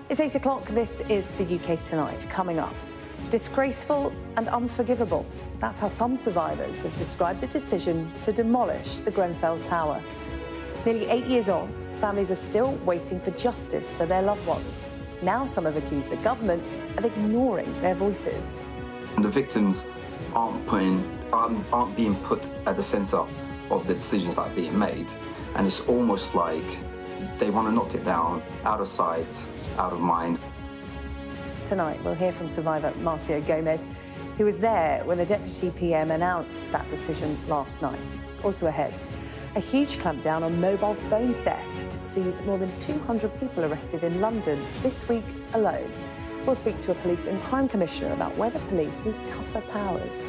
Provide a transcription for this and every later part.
It's 8 o'clock. This is the UK Tonight. Coming up, disgraceful and unforgivable. That's how some survivors have described the decision to demolish the Grenfell Tower. Nearly 8 years on, families are still waiting for justice for their loved ones. Now some have accused the government of ignoring their voices. The victims aren't being put at the centre of the decisions that are being made, and it's almost like they want to knock it down, out of sight, out of mind. Tonight, we'll hear from survivor Marcio Gomes, who was there when the Deputy PM announced that decision last night. Also ahead, a huge clampdown on mobile phone theft sees more than 200 people arrested in London this week alone. We'll speak to a police and crime commissioner about whether police need tougher powers.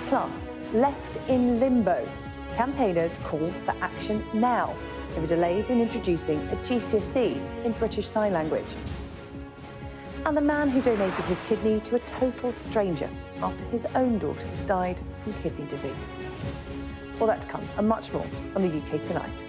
Plus, left in limbo, campaigners call for action now over delays in introducing a GCSE in British Sign Language. And the man who donated his kidney to a total stranger after his own daughter died from kidney disease. All that to come and much more on the UK Tonight.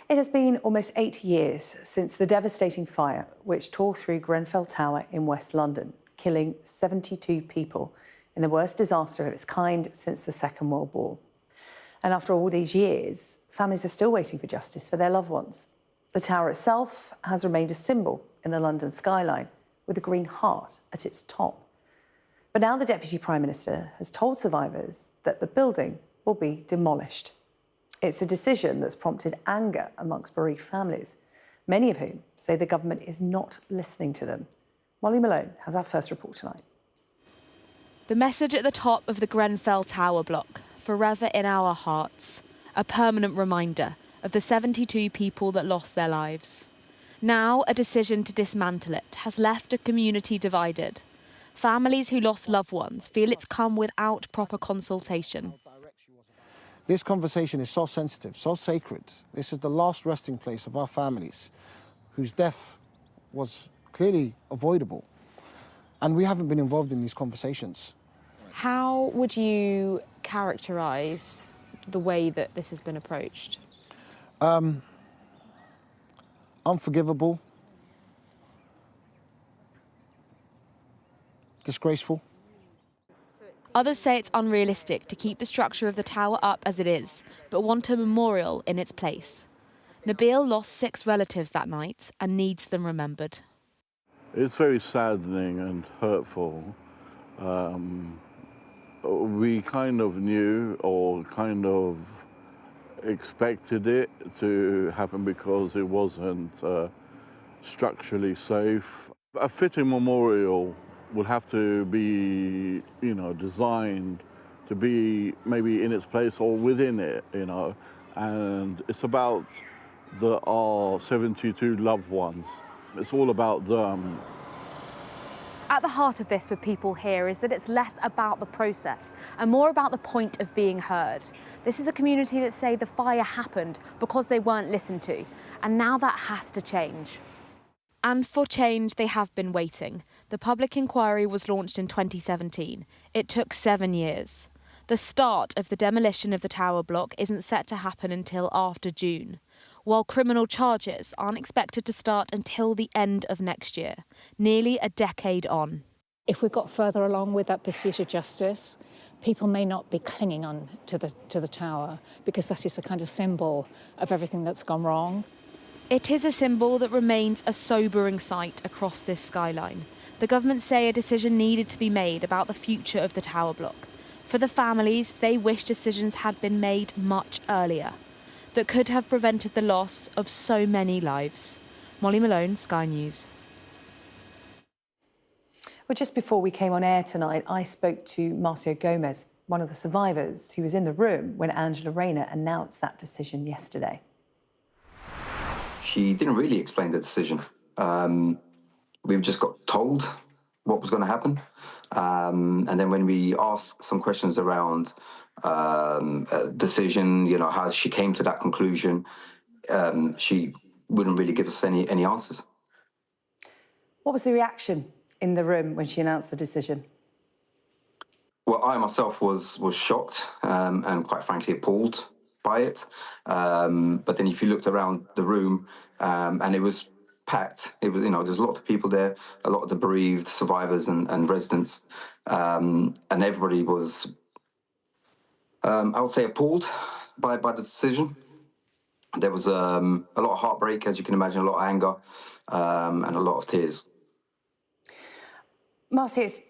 It has been almost 8 years since the devastating fire which tore through Grenfell Tower in West London, killing 72 people in the worst disaster of its kind since the Second World War. And after all these years, families are still waiting for justice for their loved ones. The tower itself has remained a symbol in the London skyline, with a green heart at its top. But now the Deputy Prime Minister has told survivors that the building will be demolished. It's a decision that's prompted anger amongst bereaved families, many of whom say the government is not listening to them. Molly Malone has our first report tonight. The message at the top of the Grenfell Tower block, forever in our hearts, a permanent reminder of the 72 people that lost their lives. Now, a decision to dismantle it has left a community divided. Families who lost loved ones feel it's come without proper consultation. This conversation is so sensitive, so sacred. This is the last resting place of our families, whose death was clearly avoidable. And we haven't been involved in these conversations. How would you characterise the way that this has been approached? Unforgivable. Disgraceful. Others say it's unrealistic to keep the structure of the tower up as it is, but want a memorial in its place. Nabil lost 6 relatives that night and needs them remembered. It's very saddening and hurtful. We kind of knew or kind of expected it to happen because it wasn't structurally safe. A fitting memorial would have to be, designed to be maybe in its place or within it, and it's about our 72 loved ones. It's all about them. At the heart of this for people here is that it's less about the process and more about the point of being heard. This is a community that say the fire happened because they weren't listened to, and now that has to change. And for change, they have been waiting. The public inquiry was launched in 2017. It took 7 years. The start of the demolition of the tower block isn't set to happen until after June, while criminal charges aren't expected to start until the end of next year, nearly a decade on. If we got further along with that pursuit of justice, people may not be clinging on to the tower because that is a kind of symbol of everything that's gone wrong. It is a symbol that remains a sobering sight across this skyline. The government say a decision needed to be made about the future of the tower block. For the families, they wish decisions had been made much earlier, that could have prevented the loss of so many lives. Molly Malone, Sky News. Well, just before we came on air tonight, I spoke to Marcio Gomes, one of the survivors who was in the room when Angela Rayner announced that decision yesterday. She didn't really explain the decision. We just got told what was going to happen. And then when we asked some questions around decision, how she came to that conclusion, she wouldn't really give us any answers. What was the reaction in the room when she announced the decision? Well, I myself was shocked and quite frankly appalled by it. But then if you looked around the room and it was packed, it was, there's a lot of people there, a lot of the bereaved survivors and residents, and everybody was, I would say, appalled by the decision. There was a lot of heartbreak, as you can imagine, a lot of anger, and a lot of tears. Marcio, it's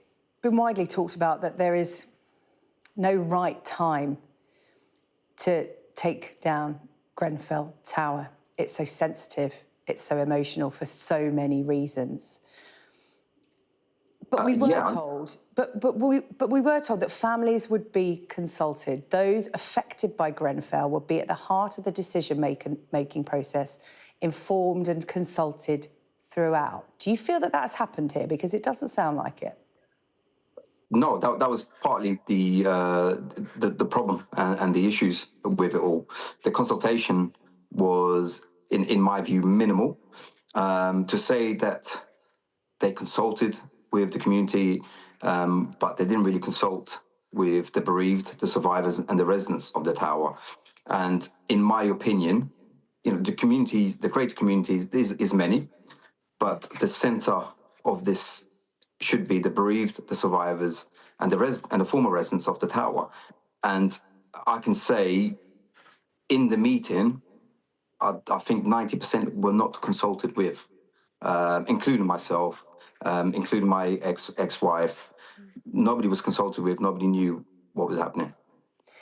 been widely talked about that there is no right time to take down Grenfell Tower. It's so sensitive, it's so emotional for so many reasons. But we were told, but we were told that families would be consulted. Those affected by Grenfell would be at the heart of the decision-making process, informed and consulted throughout. Do you feel that that's happened here? Because it doesn't sound like it. No, that was partly the problem and the issues with it all. The consultation was, in my view, minimal. To say that they consulted with the community, but they didn't really consult with the bereaved, the survivors, and the residents of the tower. And in my opinion, the communities, the greater communities, is many, but the centre of this should be the bereaved, the survivors, and the former residents of the tower. And I can say, in the meeting, I think 90% were not consulted with, including myself, including my ex-wife. Nobody was consulted with. Nobody knew what was happening.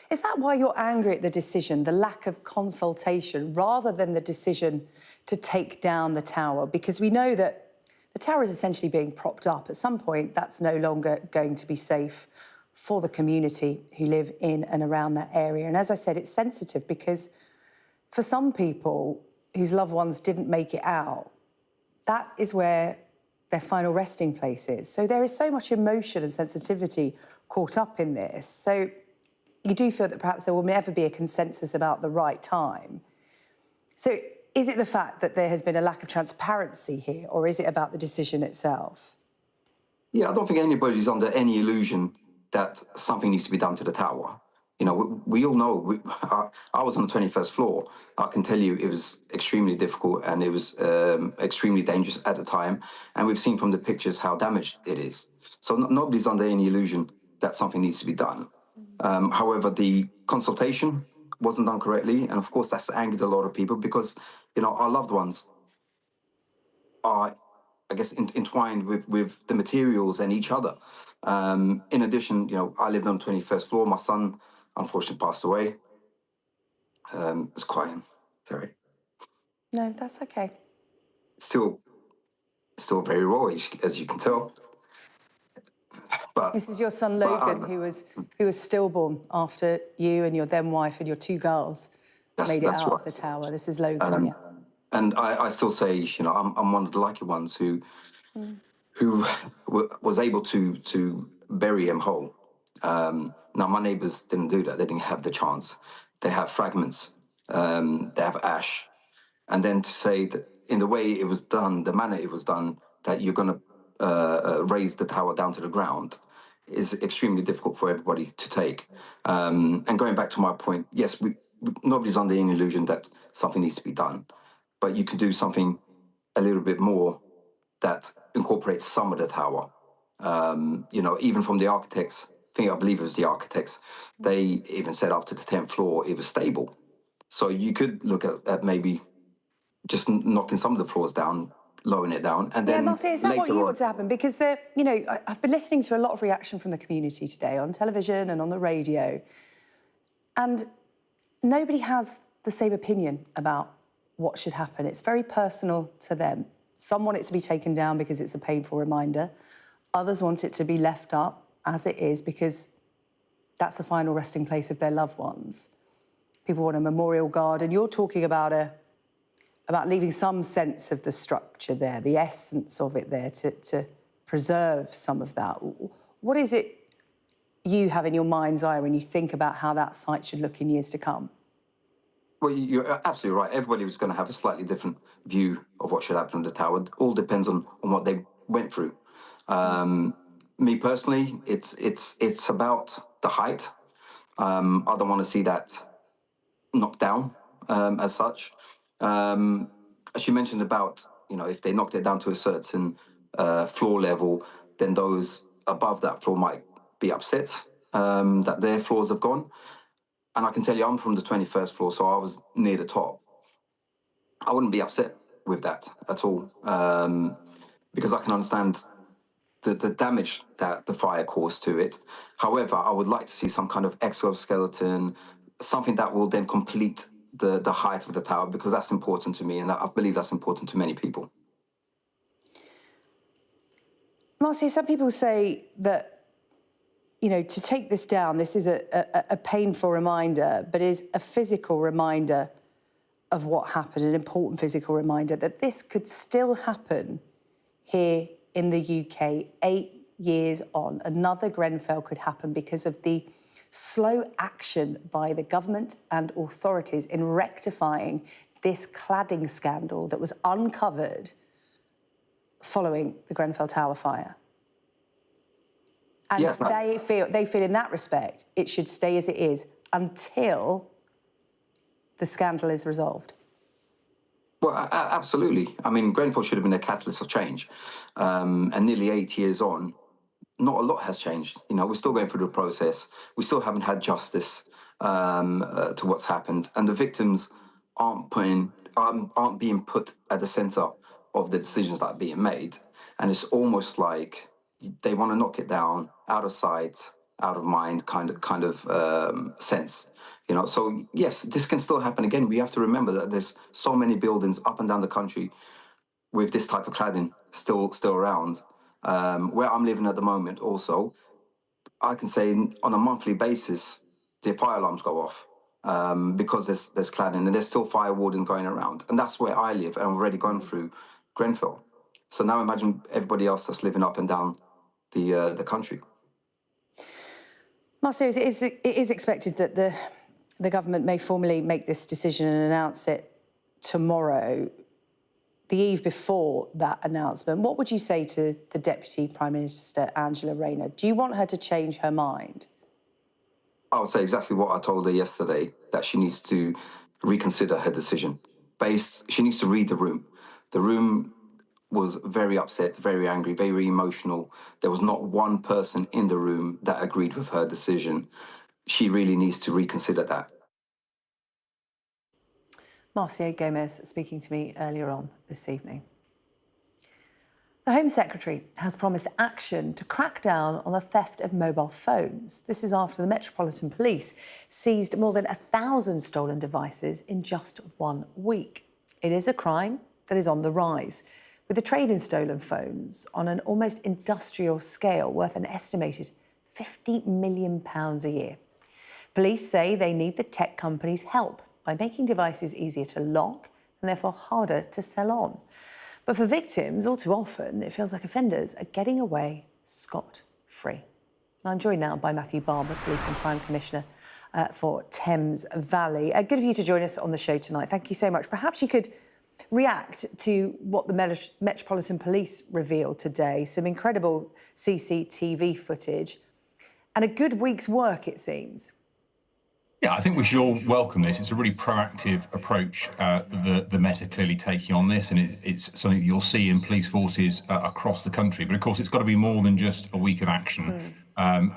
Is that why you're angry at the decision, the lack of consultation, rather than the decision to take down the tower? Because we know that the tower is essentially being propped up. At some point, that's no longer going to be safe for the community who live in and around that area. And as I said, it's sensitive because for some people whose loved ones didn't make it out, that is where their final resting place is. So there is so much emotion and sensitivity caught up in this. So you do feel that perhaps there will never be a consensus about the right time. So is it the fact that there has been a lack of transparency here, or is it about the decision itself? Yeah, I don't think anybody's under any illusion that something needs to be done to the tower. We all know, I was on the 21st floor. I can tell you it was extremely difficult and it was extremely dangerous at the time. And we've seen from the pictures how damaged it is. So nobody's under any illusion that something needs to be done. However, the consultation wasn't done correctly. And of course, that's angered a lot of people because, our loved ones are, I guess, entwined with the materials and each other. In addition, I lived on the 21st floor. My son, unfortunately, passed away. It's crying, sorry. No, that's okay. Still very raw, as you can tell. But this is your son Logan, who was stillborn after you and your then wife and your two girls made it out of the tower. This is Logan, yeah. And I still say, I'm one of the lucky ones who was able to bury him whole. Now, my neighbours didn't do that. They didn't have the chance. They have fragments. They have ash. And then to say that in the way it was done, the manner it was done, that you're going to raise the tower down to the ground is extremely difficult for everybody to take. And going back to my point, yes, nobody's under any illusion that something needs to be done. But you can do something a little bit more that incorporates some of the tower. Even from the architects, I believe it was the architects, they even said up to the 10th floor it was stable. So you could look at maybe just knocking some of the floors down, lowering it down, and then Marcio, is that what you want to happen? Because I've been listening to a lot of reaction from the community today on television and on the radio, and nobody has the same opinion about what should happen. It's very personal to them. Some want it to be taken down because it's a painful reminder. Others want it to be left up as it is because that's the final resting place of their loved ones. People want a memorial garden. You're talking about leaving some sense of the structure there, the essence of it there, to preserve some of that. What is it you have in your mind's eye when you think about how that site should look in years to come? Well, you're absolutely right. Everybody was going to have a slightly different view of what should happen to the tower. It all depends on what they went through. Me personally, it's about the height. I don't want to see that knocked down as such. As you mentioned about, if they knocked it down to a certain floor level, then those above that floor might be upset that their floors have gone. And I can tell you, I'm from the 21st floor, so I was near the top. I wouldn't be upset with that at all, because I can understand the damage that the fire caused to it. However, I would like to see some kind of exoskeleton, something that will then complete the height of the tower, because that's important to me, and I believe that's important to many people. Marcio, some people say that, to take this down, this is a painful reminder, but is a physical reminder of what happened, an important physical reminder that this could still happen here in the UK 8 years on. Another Grenfell could happen because of the slow action by the government and authorities in rectifying this cladding scandal that was uncovered following the Grenfell Tower fire. And yes, they feel in that respect it should stay as it is until the scandal is resolved. Well, absolutely. I mean, Grenfell should have been a catalyst of change. And nearly 8 years on, not a lot has changed. We're still going through the process. We still haven't had justice to what's happened. And the victims aren't being put at the centre of the decisions that are being made. And it's almost like they want to knock it down, out of sight, out of mind kind of sense. So yes, this can still happen again. We have to remember that there's so many buildings up and down the country with this type of cladding still around. Where I'm living at the moment also, I can say on a monthly basis, the fire alarms go off because there's cladding, and there's still fire wardens going around. And that's where I live, and I've already gone through Grenfell. So now imagine everybody else that's living up and down the country. Marcio, it is expected that the government may formally make this decision and announce it tomorrow. The eve before that announcement, what would you say to the Deputy Prime Minister, Angela Rayner? Do you want her to change her mind? I would say exactly what I told her yesterday, that she needs to reconsider her decision. She needs to read the room. The room was very upset, very angry, very emotional. There was not one person in the room that agreed with her decision. She really needs to reconsider that. Marcio Gomes speaking to me earlier on this evening. The Home Secretary has promised action to crack down on the theft of mobile phones. This is after the Metropolitan Police seized more than 1,000 stolen devices in just 1 week. It is a crime that is on the rise, with the trade in stolen phones on an almost industrial scale worth an estimated £50 million a year. Police say they need the tech companies' help by making devices easier to lock and therefore harder to sell on. But for victims, all too often, it feels like offenders are getting away scot-free. I'm joined now by Matthew Barber, Police and Crime Commissioner for Thames Valley. Good of you to join us on the show tonight. Thank you so much. Perhaps you could react to what the Metropolitan Police revealed today. Some incredible CCTV footage and a good week's work, it seems. Yeah, I think we should all welcome this. It's a really proactive approach the Met are clearly taking on this, and it's something that you'll see in police forces across the country. But of course, it's got to be more than just a week of action.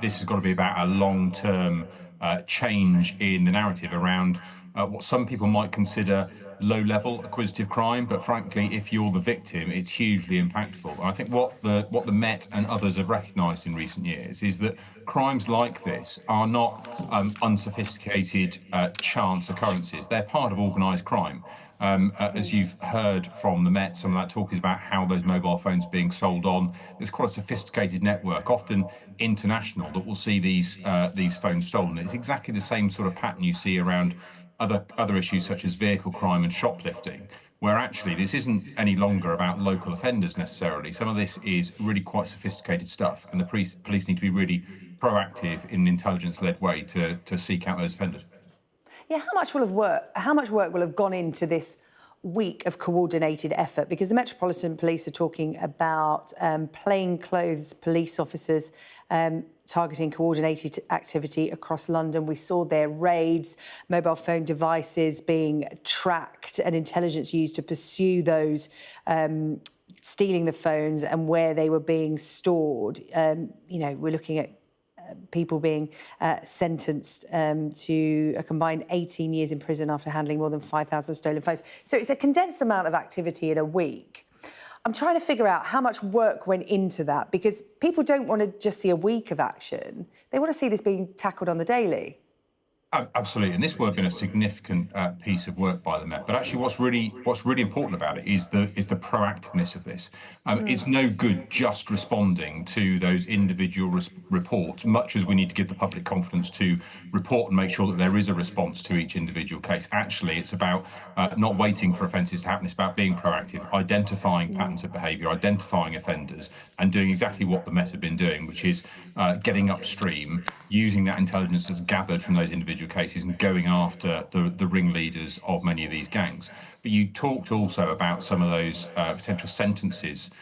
This has got to be about a long-term change in the narrative around what some people might consider low-level acquisitive crime, but frankly, if you're the victim, it's hugely impactful. And I think what the Met and others have recognised in recent years is that crimes like this are not unsophisticated chance occurrences. They're part of organised crime. As you've heard from the Met, some of that talk is about how those mobile phones are being sold on. There's quite a sophisticated network, often international, that will see these phones stolen. It's exactly the same sort of pattern you see around other issues such as vehicle crime and shoplifting, where actually this isn't any longer about local offenders necessarily. Some of this is really quite sophisticated stuff, and the police need to be really proactive in an intelligence-led way to seek out those offenders. Yeah, how much work will have gone into this week of coordinated effort, because the Metropolitan Police are talking about plainclothes police officers targeting coordinated activity across London. We saw their raids, mobile phone devices being tracked and intelligence used to pursue those stealing the phones and where they were being stored. We're looking at people being sentenced to a combined 18 years in prison after handling more than 5,000 stolen phones. So it's a condensed amount of activity in a week. I'm trying to figure out how much work went into that, because people don't want to just see a week of action. They want to see this being tackled on the daily. Absolutely, and this would have been a significant piece of work by the Met. But actually, what's really important about it is the proactiveness of this. It's no good just responding to those individual reports, much as we need to give the public confidence to report and make sure that there is a response to each individual case. Actually, it's about not waiting for offences to happen. It's about being proactive, identifying patterns of behaviour, identifying offenders, and doing exactly what the Met have been doing, which is getting upstream, using that intelligence that's gathered from those individual cases and going after the ringleaders of many of these gangs. But you talked also about some of those potential sentences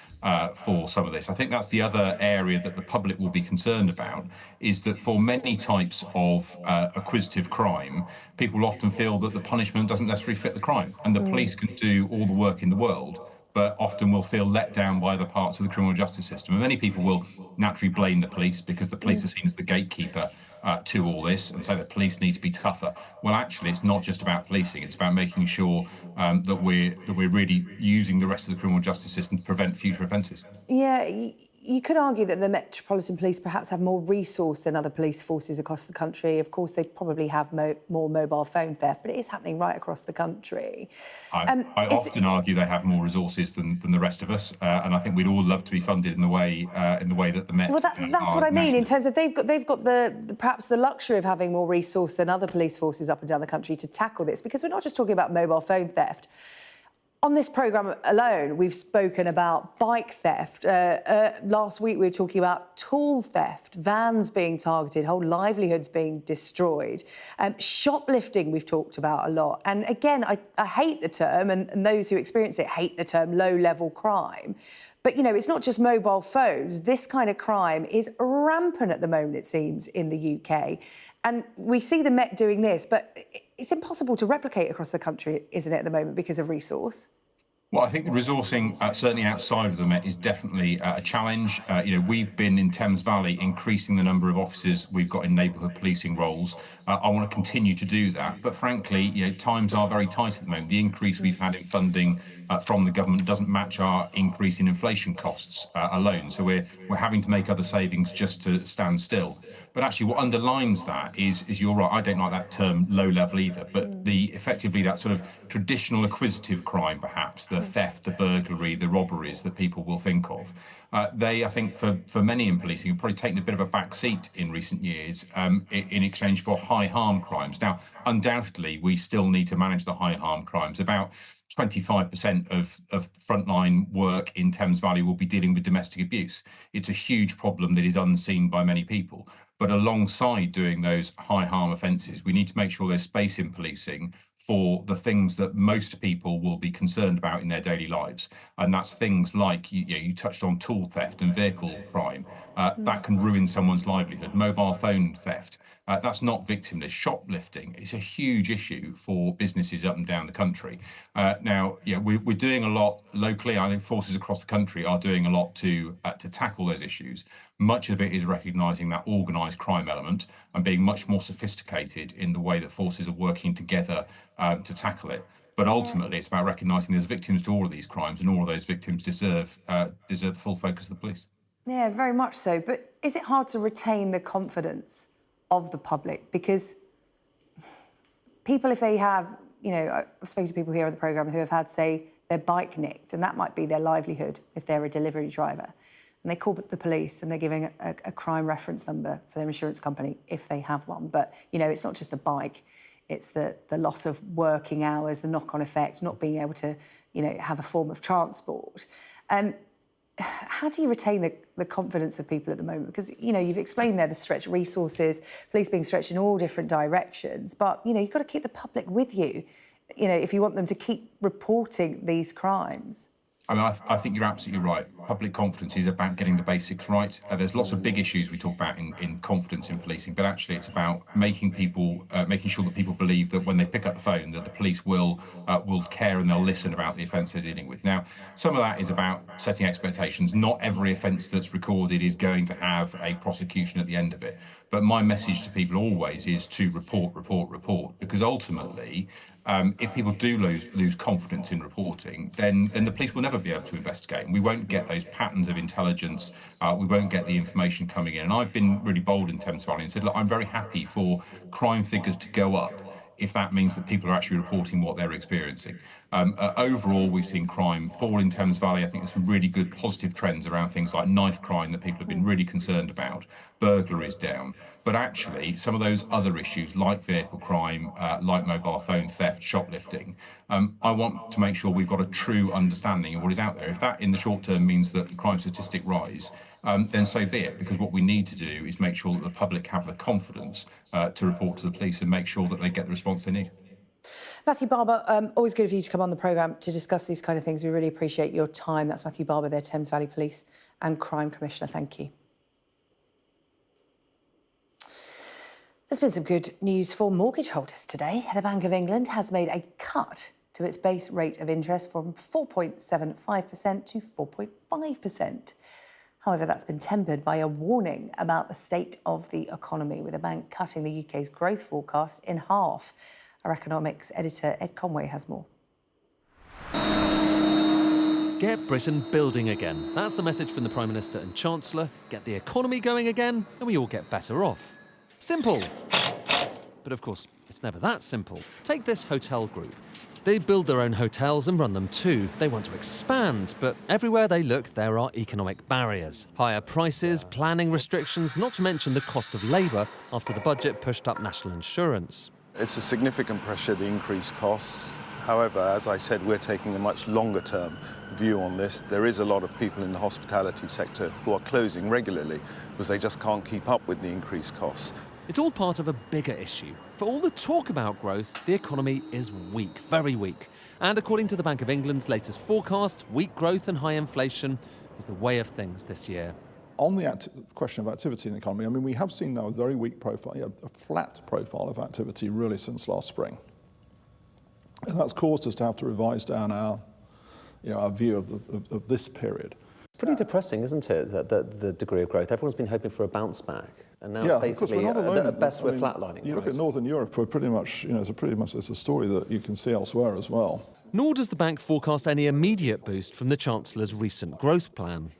for some of this. I think that's the other area that the public will be concerned about, is that for many types of acquisitive crime, people often feel that the punishment doesn't necessarily fit the crime, and the police can do all the work in the world, but often will feel let down by other parts of the criminal justice system. And many people will naturally blame the police because the police are seen as the gatekeeper to all this, and say that police need to be tougher. Well, actually, it's not just about policing. It's about making sure that we're really using the rest of the criminal justice system to prevent future offences. Yeah, you could argue that the Metropolitan Police perhaps have more resource than other police forces across the country. Of course, they probably have more mobile phone theft, but it is happening right across the country. I often argue they have more resources than the rest of us, and I think we'd all love to be funded in the way that the Met. Well, that's what I mean. In terms of they've got perhaps the luxury of having more resource than other police forces up and down the country to tackle this, because we're not just talking about mobile phone theft. On this programme alone, we've spoken about bike theft. Last week, we were talking about tool theft, vans being targeted, whole livelihoods being destroyed. Shoplifting, we've talked about a lot. And again, I hate the term, and those who experience it hate the term low-level crime. But, it's not just mobile phones. This kind of crime is rampant at the moment, it seems, in the UK. And we see the Met doing this, but it's impossible to replicate across the country, isn't it, at the moment, because of resource? Well, I think the resourcing, certainly outside of the Met, is definitely a challenge. We've been in Thames Valley increasing the number of officers we've got in neighbourhood policing roles. I want to continue to do that. But frankly, times are very tight at the moment. The increase we've had in funding from the government doesn't match our increase in inflation costs alone. So we're having to make other savings just to stand still. But actually, what underlines that is you're right. I don't like that term low level either. But effectively that sort of traditional acquisitive crime, perhaps the theft, the burglary, the robberies that people will think of. They, I think, for many in policing, have probably taken a bit of a back seat in recent years in exchange for high harm crimes. Now, undoubtedly, we still need to manage the high harm crimes. About 25% of frontline work in Thames Valley will be dealing with domestic abuse. It's a huge problem that is unseen by many people. But alongside doing those high harm offences, we need to make sure there's space in policing for the things that most people will be concerned about in their daily lives. And that's things like, you touched on tool theft and vehicle crime. That can ruin someone's livelihood. Mobile phone theft. That's not victimless. Shoplifting is a huge issue for businesses up and down the country. We're doing a lot locally. I think forces across the country are doing a lot to tackle those issues. Much of it is recognising that organised crime element and being much more sophisticated in the way that forces are working together to tackle it. But ultimately, it's about recognising there's victims to all of these crimes, and all of those victims deserve the full focus of the police. Yeah, very much so. But is it hard to retain the confidence of the public? Because people, if they have, I've spoken to people here on the programme who have had, say, their bike nicked, and that might be their livelihood if they're a delivery driver. And they call the police and they're giving a crime reference number for their insurance company, if they have one. But, it's not just the bike. It's the loss of working hours, the knock-on effect, not being able to, have a form of transport. How do you retain the confidence of people at the moment? Because, you've explained there the stretched resources, police being stretched in all different directions. But, you've got to keep the public with you you know, if you want them to keep reporting these crimes? I mean, I think you're absolutely right. Public confidence is about getting the basics right. There's lots of big issues we talk about in confidence in policing, but actually it's about making sure that people believe that when they pick up the phone, that the police will care and they'll listen about the offence they're dealing with. Now, some of that is about setting expectations. Not every offence that's recorded is going to have a prosecution at the end of it. But my message to people always is to report, because ultimately, if people do lose confidence in reporting, then the police will never be able to investigate. And we won't get those patterns of intelligence. We won't get the information coming in. And I've been really bold in Thames Valley and said, look, I'm very happy for crime figures to go up if that means that people are actually reporting what they're experiencing. Overall, we've seen crime fall in Thames Valley. I think there's some really good positive trends around things like knife crime that people have been really concerned about. Burglaries down. But actually, some of those other issues like vehicle crime, like mobile phone theft, shoplifting, I want to make sure we've got a true understanding of what is out there. If that in the short term means that the crime statistic rise, then so be it, because what we need to do is make sure that the public have the confidence to report to the police and make sure that they get the response they need. Matthew Barber, always good of you to come on the programme to discuss these kind of things. We really appreciate your time. That's Matthew Barber, there, Thames Valley Police and Crime Commissioner. Thank you. There's been some good news for mortgage holders today. The Bank of England has made a cut to its base rate of interest from 4.75% to 4.5%. However, that's been tempered by a warning about the state of the economy, with the bank cutting the UK's growth forecast in half. Our economics editor, Ed Conway, has more. Get Britain building again. That's the message from the Prime Minister and Chancellor. Get the economy going again, and we all get better off. Simple. But of course, it's never that simple. Take this hotel group. They build their own hotels and run them too. They want to expand, but everywhere they look, there are economic barriers. Higher prices, planning restrictions, not to mention the cost of labour after the budget pushed up national insurance. It's a significant pressure, the increased costs. However, as I said, we're taking a much longer term view on this. There is a lot of people in the hospitality sector who are closing regularly because they just can't keep up with the increased costs. It's all part of a bigger issue. For all the talk about growth, the economy is weak, very weak. And according to the Bank of England's latest forecast, weak growth and high inflation is the way of things this year. On the question of activity in the economy, I mean, we have seen now a very weak profile, a flat profile of activity really since last spring. And that's caused us to have to revise down our view of this period. Pretty depressing, isn't it, that the degree of growth? Everyone's been hoping for a bounce back, and now it's basically at best we're flatlining. You look at Northern Europe, we're pretty much, it's a story that you can see elsewhere as well. Nor does the bank forecast any immediate boost from the Chancellor's recent growth plan.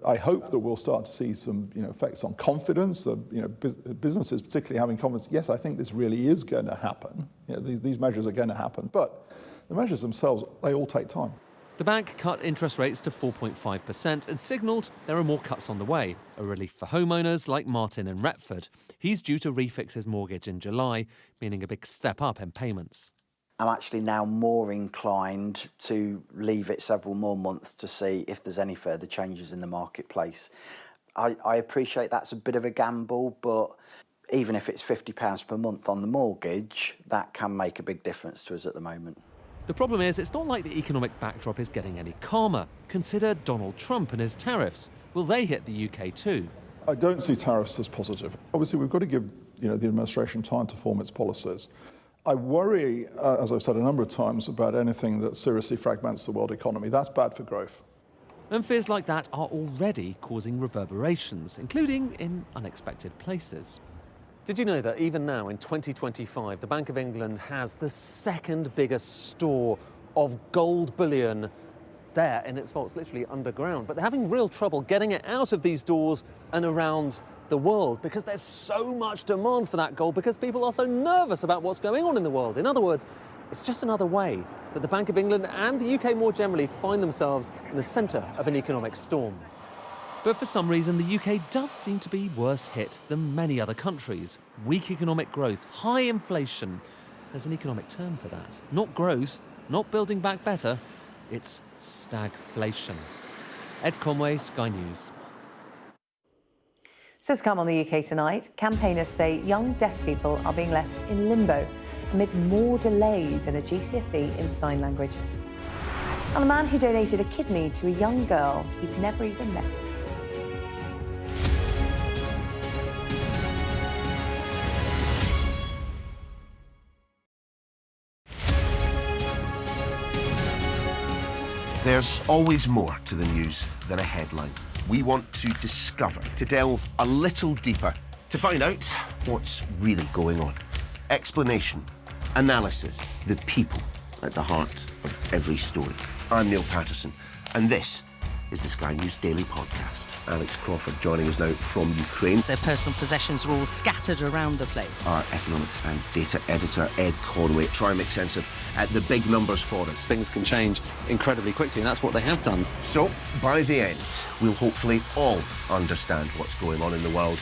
I hope that we'll start to see some effects on confidence, that businesses particularly having confidence. Yes, I think this really is going to happen. These measures are going to happen, but the measures themselves, they all take time. The bank cut interest rates to 4.5% and signalled there are more cuts on the way, a relief for homeowners like Martin in Retford. He's due to refix his mortgage in July, meaning a big step up in payments. I'm actually now more inclined to leave it several more months to see if there's any further changes in the marketplace. I appreciate that's a bit of a gamble, but even if it's £50 per month on the mortgage, that can make a big difference to us at the moment. The problem is, it's not like the economic backdrop is getting any calmer. Consider Donald Trump and his tariffs. Will they hit the UK too? I don't see tariffs as positive. Obviously, we've got to give the administration time to form its policies. I worry, as I've said a number of times, about anything that seriously fragments the world economy. That's bad for growth. And fears like that are already causing reverberations, including in unexpected places. Did you know that even now in 2025, the Bank of England has the second biggest store of gold bullion there in its vaults, literally underground? But they're having real trouble getting it out of these doors and around the world because there's so much demand for that gold, because people are so nervous about what's going on in the world. In other words, it's just another way that the Bank of England and the UK more generally find themselves in the centre of an economic storm. But for some reason, the UK does seem to be worse hit than many other countries. Weak economic growth, high inflation. There's an economic term for that. Not growth, not building back better, it's stagflation. Ed Conway, Sky News. So to come on the UK Tonight, campaigners say young deaf people are being left in limbo amid more delays in a GCSE in sign language. And a man who donated a kidney to a young girl he'd never even met. There's always more to the news than a headline. We want to discover, to delve a little deeper, to find out what's really going on. Explanation, analysis, the people at the heart of every story. I'm Neil Patterson, and this is the Sky News Daily Podcast. Alex Crawford joining us now from Ukraine. Their personal possessions are all scattered around the place. Our economics and data editor, Ed Conway, try and make sense of the big numbers for us. Things can change incredibly quickly, and that's what they have done. So, by the end, we'll hopefully all understand what's going on in the world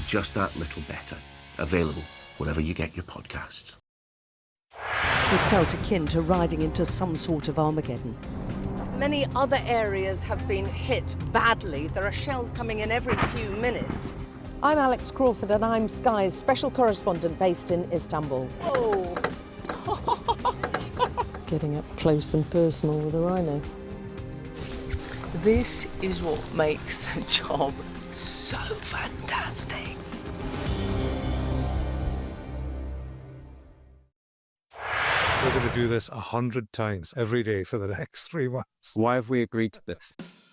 just that little better. Available wherever you get your podcasts. It felt akin to riding into some sort of Armageddon. Many other areas have been hit badly. There are shells coming in every few minutes. I'm Alex Crawford and I'm Sky's special correspondent based in Istanbul. Oh! Getting up close and personal with a rhino. This is what makes the job so fantastic. We're going to do this 100 times every day for the next 3 months. Why have we agreed to this?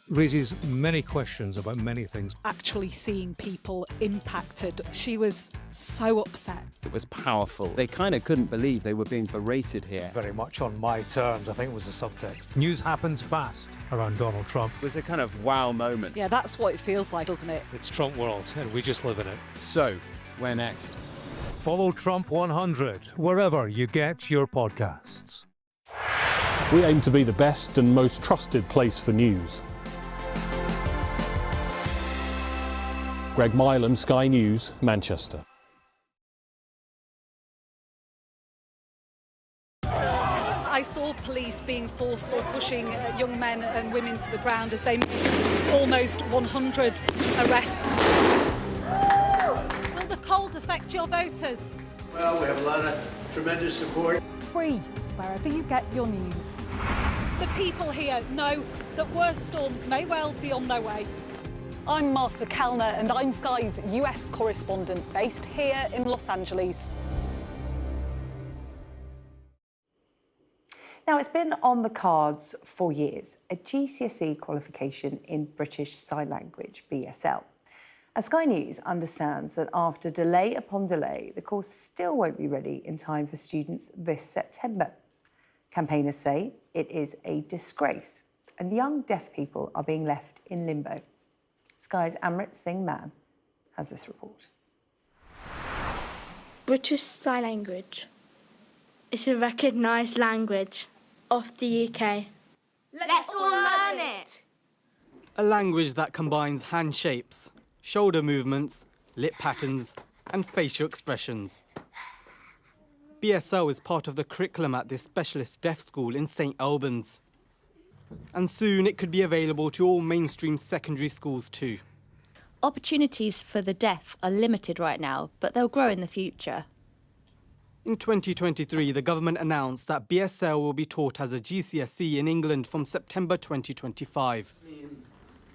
Raises many questions about many things. Actually seeing people impacted, she was so upset. It was powerful. They kind of couldn't believe they were being berated here. Very much on my terms, I think was the subtext. News happens fast around Donald Trump. It was a kind of wow moment. Yeah, that's what it feels like, doesn't it? It's Trump world, and we just live in it. So, where next? Follow Trump 100 wherever you get your podcasts. We aim to be the best and most trusted place for news. Greg Milam, Sky News, Manchester. I saw police being forceful, pushing young men and women to the ground as they made almost 100 arrests. Will the cold affect your voters? Well, we have a lot of tremendous support. Free, wherever you get your news. The people here know that worse storms may well be on their way. I'm Martha Kellner and I'm Sky's US correspondent based here in Los Angeles. Now, it's been on the cards for years, a GCSE qualification in British Sign Language, BSL. And Sky News understands that after delay upon delay, the course still won't be ready in time for students this September. Campaigners say it is a disgrace and young deaf people are being left in limbo. Sky's Amrit Singh Mann has this report. British Sign Language is a recognised language of the UK. Let's all learn it! A language that combines hand shapes, shoulder movements, lip patterns, and facial expressions. BSL is part of the curriculum at this specialist deaf school in St Albans. And soon it could be available to all mainstream secondary schools too. Opportunities for the deaf are limited right now, but they'll grow in the future. In 2023, the government announced that BSL will be taught as a GCSE in England from September 2025.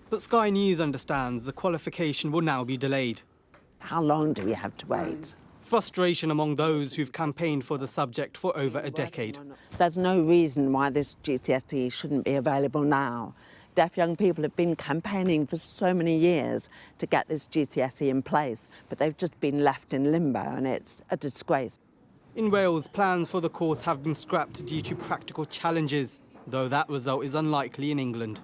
But Sky News understands the qualification will now be delayed. How long do we have to wait? Frustration among those who've campaigned for the subject for over a decade. There's no reason why this GCSE shouldn't be available now. Deaf young people have been campaigning for so many years to get this GCSE in place, but they've just been left in limbo, and it's a disgrace. In Wales, plans for the course have been scrapped due to practical challenges, though that result is unlikely in England.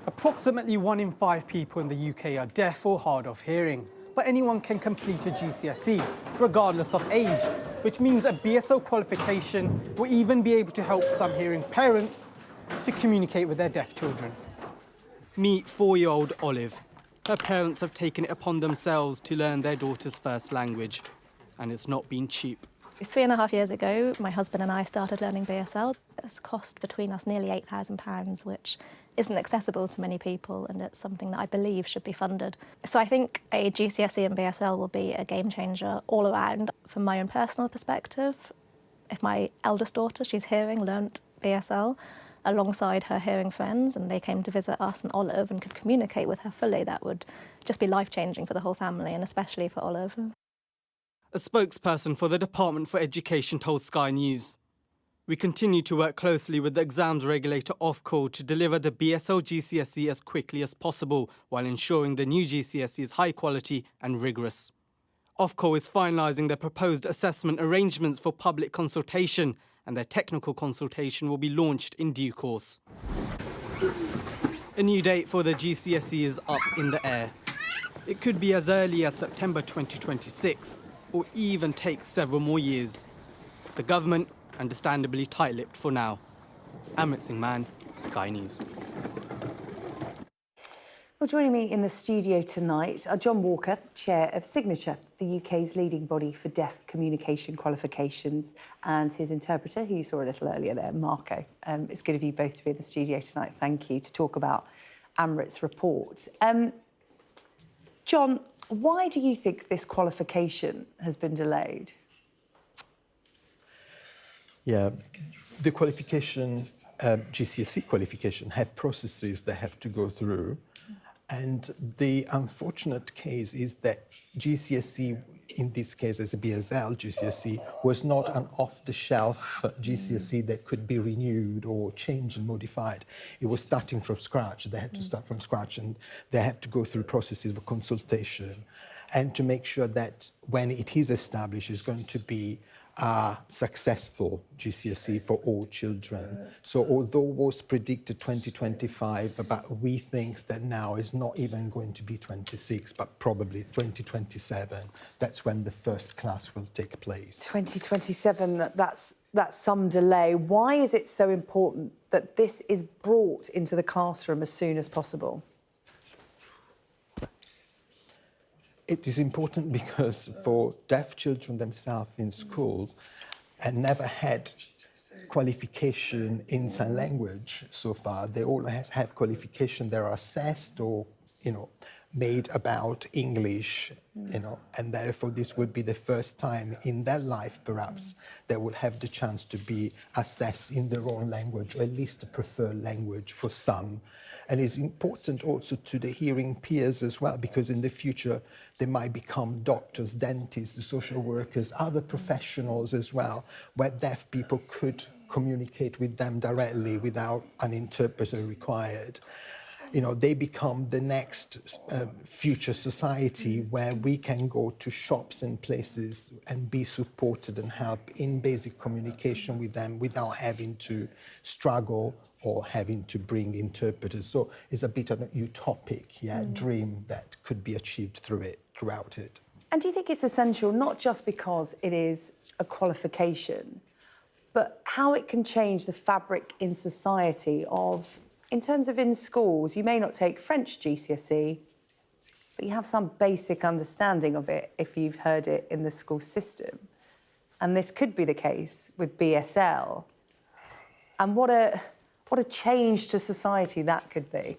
Approximately 1 in 5 people in the UK are deaf or hard of hearing, but anyone can complete a GCSE, regardless of age, which means a BSL qualification will even be able to help some hearing parents to communicate with their deaf children. Meet 4-year-old Olive. Her parents have taken it upon themselves to learn their daughter's first language, and it's not been cheap. 3.5 years ago, my husband and I started learning BSL. It's cost between us nearly £8,000, which isn't accessible to many people, and it's something that I believe should be funded. So I think a GCSE in BSL will be a game changer all around. From my own personal perspective, If my eldest daughter, she's hearing, learnt BSL alongside her hearing friends, and they came to visit us and Olive and could communicate with her fully, that would just be life-changing for the whole family, and especially for Olive. A spokesperson for the Department for Education told Sky News, "We continue to work closely with the exams regulator Ofqual to deliver the BSL GCSE as quickly as possible while ensuring the new GCSE is high quality and rigorous." Ofqual is finalising their proposed assessment arrangements for public consultation, and their technical consultation will be launched in due course. A new date for the GCSE is up in the air. It could be as early as September 2026, or even take several more years. The government, understandably tight-lipped for now. Emmott, Sky News. Well, joining me in the studio tonight are John Walker, Chair of Signature, the UK's leading body for deaf communication qualifications, and his interpreter, who you saw a little earlier there, Marco. It's good of you both to be in the studio tonight. Thank you, to talk about Amrit's report. John, why do you think this qualification has been delayed? Yeah, the qualification, GCSE qualification, have processes they have to go through. And the unfortunate case is that GCSE, in this case as a BSL GCSE, was not an off-the-shelf GCSE that could be renewed or changed and modified. It was starting from scratch. They had to start from scratch, and they had to go through processes of consultation and to make sure that when it is established, it's going to be a successful GCSE for all children. So although was predicted 2025, but we think that now is not even going to be 26, but probably 2027. That's when the first class will take place. 2027, that's some delay. Why is it so important that this is brought into the classroom as soon as possible? It is important because for deaf children themselves in schools and never had qualification in sign language so far. They all have qualification. They're assessed or, made about English, and therefore this would be the first time in their life, perhaps, they would have the chance to be assessed in their own language, or at least a preferred language for some. And it's important also to the hearing peers as well, because in the future they might become doctors, dentists, social workers, other professionals as well, where deaf people could communicate with them directly without an interpreter required. They become the next future society where we can go to shops and places and be supported and help in basic communication with them without having to struggle or having to bring interpreters. So it's a bit of a utopic dream that could be achieved throughout it. And do you think it's essential, not just because it is a qualification, but how it can change the fabric in society of, in terms of in schools, you may not take French GCSE, but you have some basic understanding of it if you've heard it in the school system. And this could be the case with BSL. And what a change to society that could be.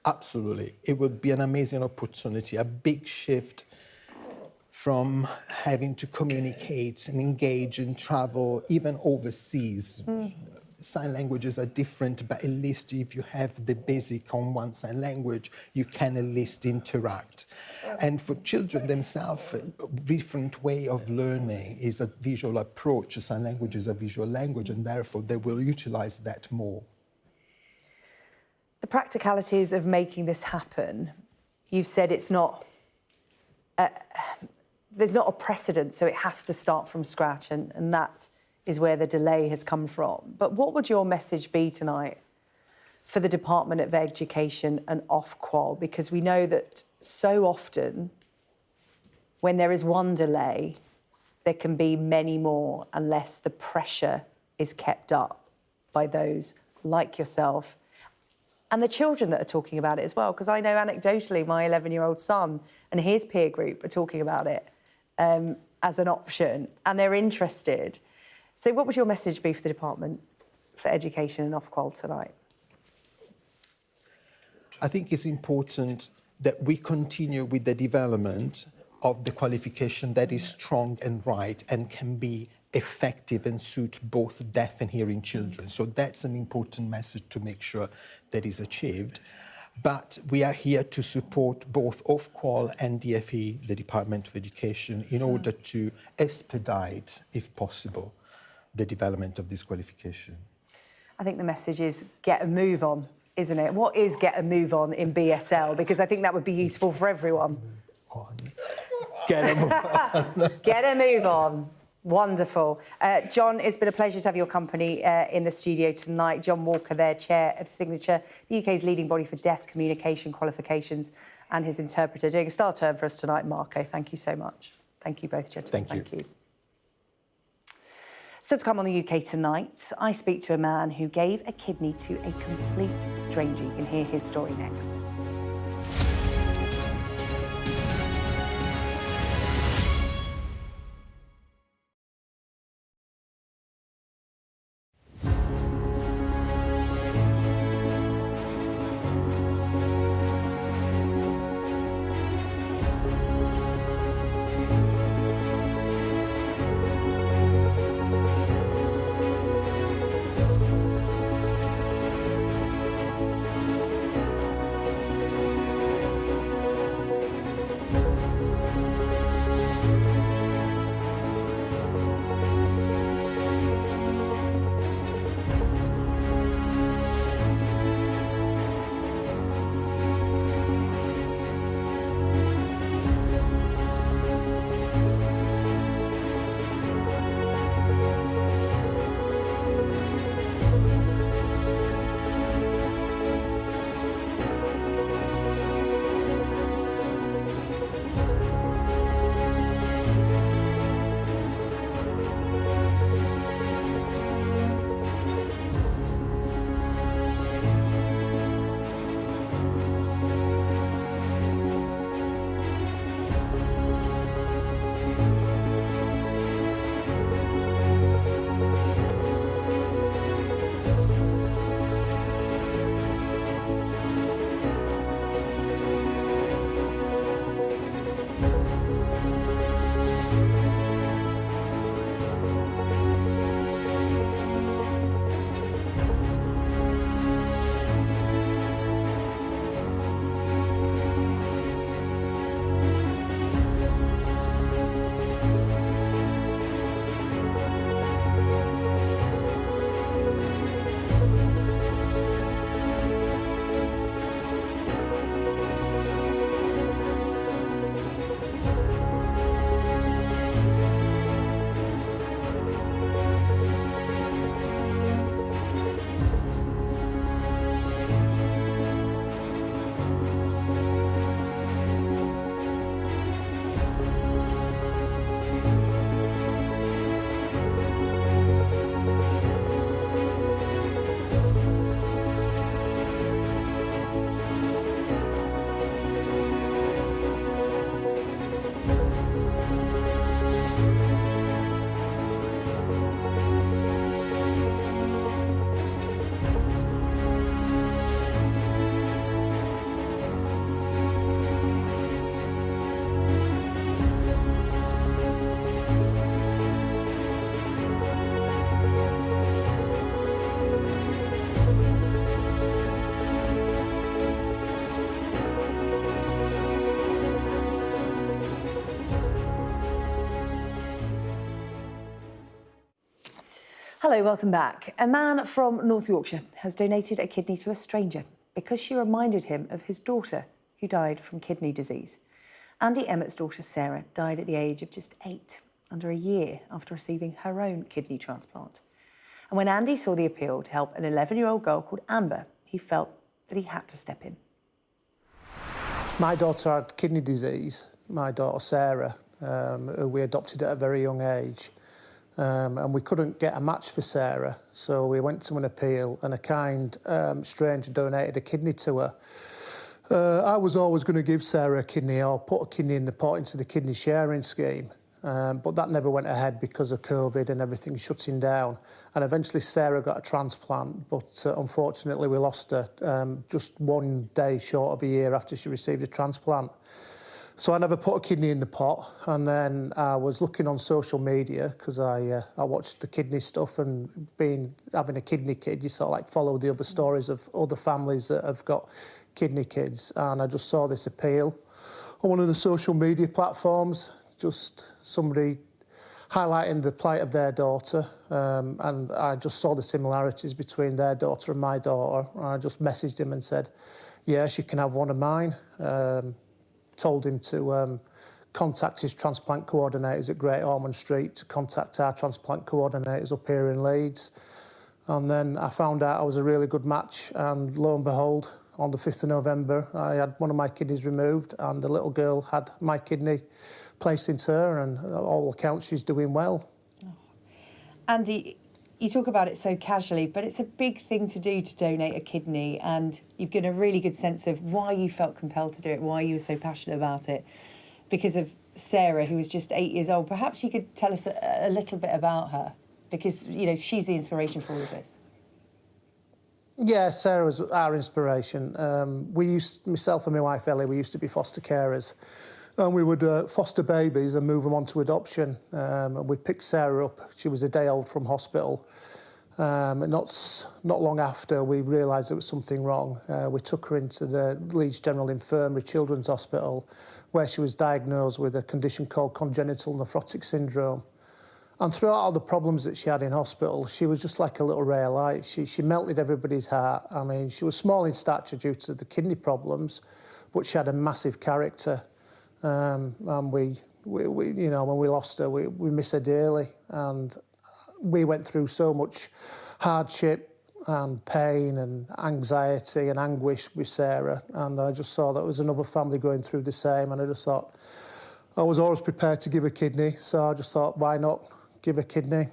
Absolutely. It would be an amazing opportunity, a big shift from having to communicate and engage and travel, even overseas. Sign languages are different, but at least if you have the basic on one sign language, you can at least interact. And for children themselves, a different way of learning is a visual approach. Sign language is a visual language, and therefore they will utilize that more. The practicalities of making this happen, you've said it's not, there's not a precedent, so it has to start from scratch, and that is where the delay has come from. But what would your message be tonight for the Department of Education and Ofqual? Because we know that so often when there is one delay, there can be many more unless the pressure is kept up by those like yourself and the children that are talking about it as well. Because I know anecdotally my 11-year-old son and his peer group are talking about it as an option, and they're interested. So what would your message be for the Department for Education and Ofqual tonight? I think it's important that we continue with the development of the qualification that is strong and right and can be effective and suit both deaf and hearing children. So that's an important message to make sure that is achieved. But we are here to support both Ofqual and DFE, the Department of Education, in order to expedite, if possible, the development of this qualification. I think the message is get a move on, isn't it? What is get a move on in BSL? Because I think that would be useful for everyone. Get a move on. Get a move on. Wonderful. John, it's been a pleasure to have your company in the studio tonight. John Walker there, Chair of Signature, the UK's leading body for deaf communication qualifications, and his interpreter. Doing a star turn for us tonight, Marco. Thank you so much. Thank you both, gentlemen. Thank you. So to come on the UK tonight, I speak to a man who gave a kidney to a complete stranger. You can hear his story next. Hello, welcome back. A man from North Yorkshire has donated a kidney to a stranger because she reminded him of his daughter who died from kidney disease. Andy Emmett's daughter Sarah died at the age of just 8, under a year after receiving her own kidney transplant. And when Andy saw the appeal to help an 11-year-old girl called Amber, he felt that he had to step in. My daughter had kidney disease, my daughter Sarah, who we adopted at a very young age. And we couldn't get a match for Sarah, so we went to an appeal and a kind stranger donated a kidney to her. I was always going to give Sarah a kidney or put a kidney in the pot into the kidney sharing scheme, but that never went ahead because of COVID and everything shutting down. And eventually Sarah got a transplant, but unfortunately we lost her just one day short of a year after she received a transplant. So I never put a kidney in the pot, and then I was looking on social media because I watched the kidney stuff, and having a kidney kid, you sort of like follow the other stories of other families that have got kidney kids, and I just saw this appeal on one of the social media platforms, just somebody highlighting the plight of their daughter, and I just saw the similarities between their daughter and my daughter, and I just messaged him and said, yeah, she can have one of mine. Told him to contact his transplant coordinators at Great Ormond Street, to contact our transplant coordinators up here in Leeds. And then I found out I was a really good match, and lo and behold, on the 5th of November, I had one of my kidneys removed, and the little girl had my kidney placed into her, and all accounts she's doing well. Andy, you talk about it so casually, but it's a big thing to do to donate a kidney, and you've given a really good sense of why you felt compelled to do it, why you were so passionate about it, because of Sarah, who was just 8 years old. Perhaps you could tell us a little bit about her, because, you know, she's the inspiration for all of this. Yeah, Sarah was our inspiration. Myself and my wife Ellie, we used to be foster carers, and we would foster babies and move them on to adoption. And we picked Sarah up. She was a day old from hospital. And not long after, we realised there was something wrong. We took her into the Leeds General Infirmary Children's Hospital, where she was diagnosed with a condition called congenital nephrotic syndrome. And throughout all the problems that she had in hospital, she was just like a little ray of light. She melted everybody's heart. I mean, she was small in stature due to the kidney problems, but she had a massive character. And we you know, when we lost her, we miss her dearly. And we went through so much hardship and pain and anxiety and anguish with Sarah. And I just saw that there was another family going through the same. And I just thought, I was always prepared to give a kidney. So I just thought, why not give a kidney?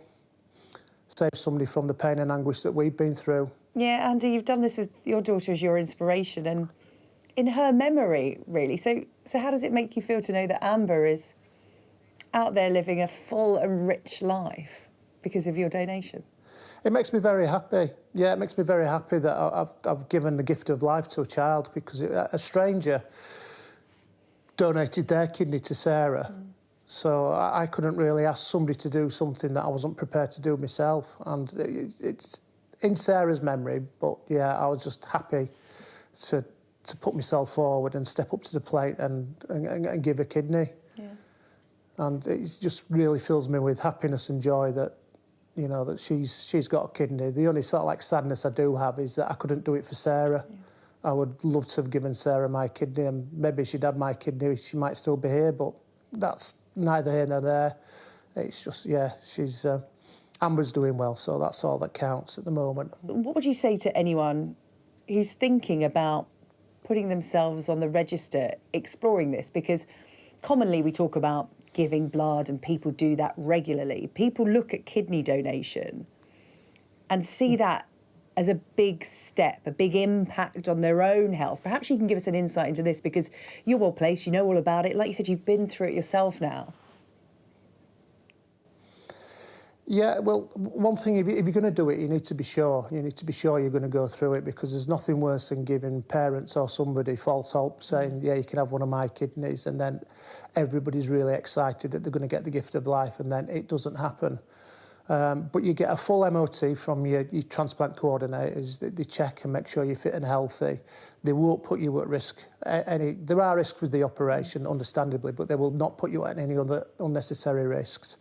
Save somebody from the pain and anguish that we've been through. Yeah, Andy, you've done this with your daughter as your inspiration, and in her memory, really. So how does it make you feel to know that Amber is out there living a full and rich life because of your donation? It makes me very happy. Yeah, it makes me very happy that I've given the gift of life to a child, because a stranger donated their kidney to Sarah. So I couldn't really ask somebody to do something that I wasn't prepared to do myself. And it's in Sarah's memory, but yeah, I was just happy to put myself forward and step up to the plate and give a kidney. Yeah. And it just really fills me with happiness and joy that, you know, that she's got a kidney. The only sort of like sadness I do have is that I couldn't do it for Sarah. Yeah. I would love to have given Sarah my kidney, and maybe if she'd had my kidney, she might still be here, but that's neither here nor there. It's just, yeah, Amber's doing well, so that's all that counts at the moment. What would you say to anyone who's thinking about putting themselves on the register, exploring this? Because commonly we talk about giving blood, and people do that regularly. People look at kidney donation and see that as a big step, a big impact on their own health. Perhaps you can give us an insight into this, because you're well placed, you know all about it. Like you said, you've been through it yourself now. Yeah, well, one thing, if you're going to do it, you need to be sure. You need to be sure you're going to go through it, because there's nothing worse than giving parents or somebody false hope, saying, yeah, you can have one of my kidneys, and then everybody's really excited that they're going to get the gift of life, and then it doesn't happen. But you get a full MOT from your transplant coordinators. They check and make sure you're fit and healthy. They won't put you at risk. There are risks with the operation, understandably, but they will not put you at any other unnecessary risks.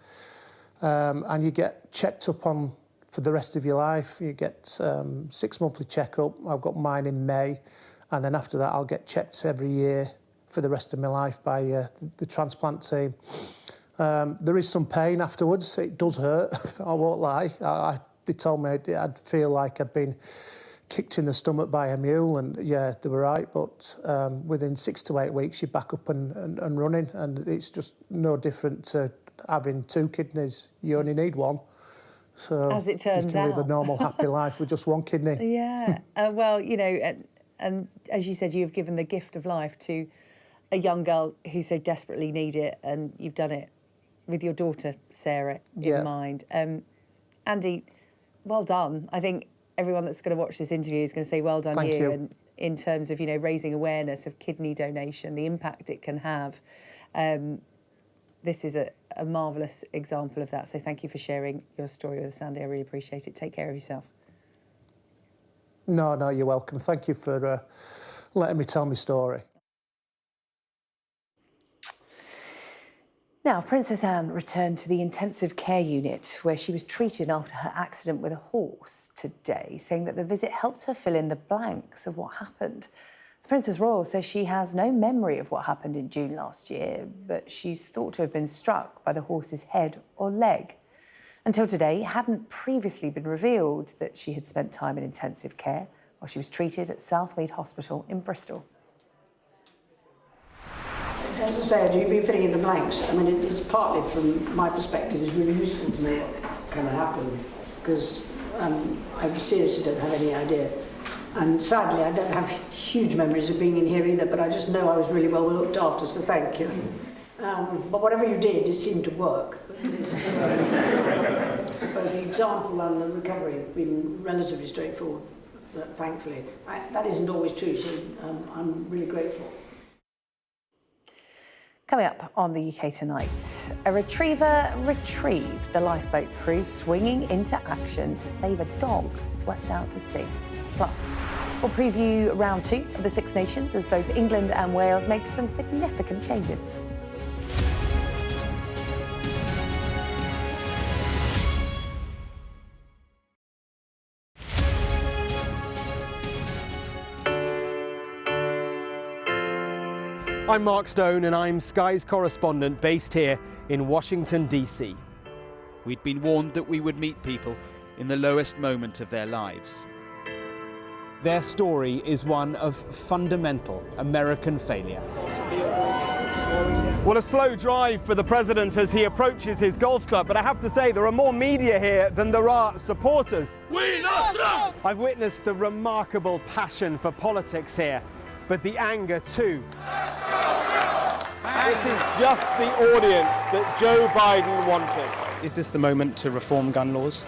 And you get checked up on for the rest of your life. You get 6 monthly checkup. I've got mine in May, and then after that I'll get checked every year for the rest of my life by the transplant team. There is some pain afterwards. It does hurt, I won't lie. They told me I'd feel like I'd been kicked in the stomach by a mule, and yeah, they were right, but within 6 to 8 weeks you're back up and running, and it's just no different to having 2 kidneys. You only need one. So as it turns you can live a normal, happy life with just one kidney. Yeah, well, you know, and as you said, you've given the gift of life to a young girl who so desperately need it, and you've done it with your daughter, Sarah, in mind. Andy, well done. I think everyone that's going to watch this interview is going to say well done. Thank you. And in terms of, raising awareness of kidney donation, the impact it can have. This is a marvellous example of that. So thank you for sharing your story with us, Andy. I really appreciate it. Take care of yourself. No, you're welcome. Thank you for letting me tell my story. Now, Princess Anne returned to the intensive care unit where she was treated after her accident with a horse today, saying that the visit helped her fill in the blanks of what happened. The Princess Royal says she has no memory of what happened in June last year, but she's thought to have been struck by the horse's head or leg. Until today, it hadn't previously been revealed that she had spent time in intensive care while she was treated at Southmead Hospital in Bristol. As I said, you've been filling in the blanks. I mean, it's partly from my perspective, it's really useful to know what kind of happened, because I seriously don't have any idea. And sadly, I don't have huge memories of being in here either, but I just know I was really well looked after, so thank you. But whatever you did, it seemed to work. Both the example and the recovery have been relatively straightforward, but thankfully. That isn't always true, so I'm really grateful. Coming up on the UK Tonight, a retriever retrieved the lifeboat crew swinging into action to save a dog swept out to sea. Plus, we'll preview round 2 of the Six Nations as both England and Wales make some significant changes. I'm Mark Stone and I'm Sky's correspondent based here in Washington, D.C. We'd been warned that we would meet people in the lowest moment of their lives. Their story is one of fundamental American failure. Well, a slow drive for the president as he approaches his golf club, but I have to say there are more media here than there are supporters. We love Trump! I've witnessed the remarkable passion for politics here, but the anger too. This is just the audience that Joe Biden wanted. Is this the moment to reform gun laws?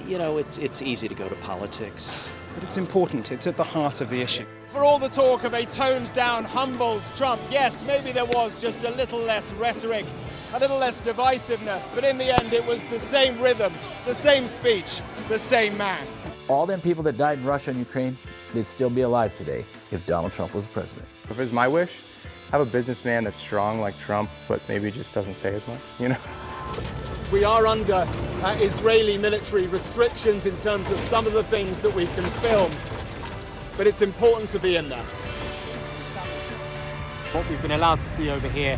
You know, it's easy to go to politics. But it's important, it's at the heart of the issue. For all the talk of a toned-down, humbled Trump, yes, maybe there was just a little less rhetoric, a little less divisiveness, but in the end it was the same rhythm, the same speech, the same man. All them people that died in Russia and Ukraine, they'd still be alive today if Donald Trump was president. If it was my wish, have a businessman that's strong like Trump, but maybe just doesn't say as much, you know? We are under Israeli military restrictions in terms of some of the things that we can film, but it's important to be in there. What we've been allowed to see over here